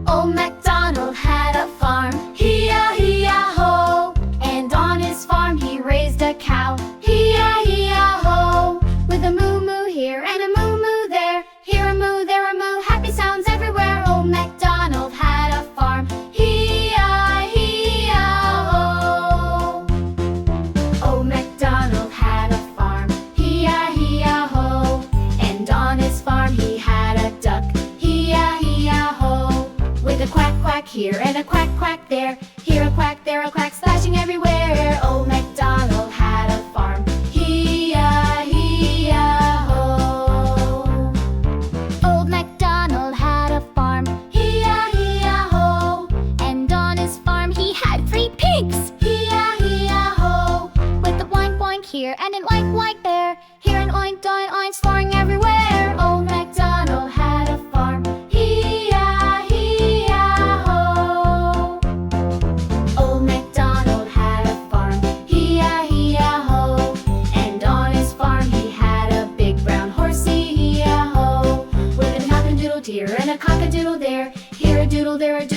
Old MacDonald had a farm, Hee-ya-hee-ya-ho. And on his farm he raised a cow, Hee-ya-hee-ya-ho. With a moo-moo here and a moo-moo there, here a moo, there a moo, happy sounds everywhere. Old MacDonald had a farm, Hee-ya-hee-ya-ho. Old MacDonald had a farm, Hee-ya-hee-ya-ho. And on his farm he had a duck, Hee-ya-hee-ya-ho. With a quack quack here and a quack quack there, here a quack, there a quack, splashing everywhere. Old MacDonald had a farm, Hee-ya-hee-ya-ho. Old MacDonald had a farm, Hee-ya-hee-ya-ho. And on his farm he had 3 pigs, Hee-ya-hee-ya-ho. With a boink boink here and an oink oink there, here an oink doink oink, soaring everywhere. Old MacDonald had a farm, Hee-ya-hee-ya-ho. Old MacDonald had a farm, Hee-ya-hee-ya-ho. And on his farm he had a big brown horsey, Hee-ya-ho. With a cock-a-doodle here and a cock-a-doodle there, here a doodle, there a doodle,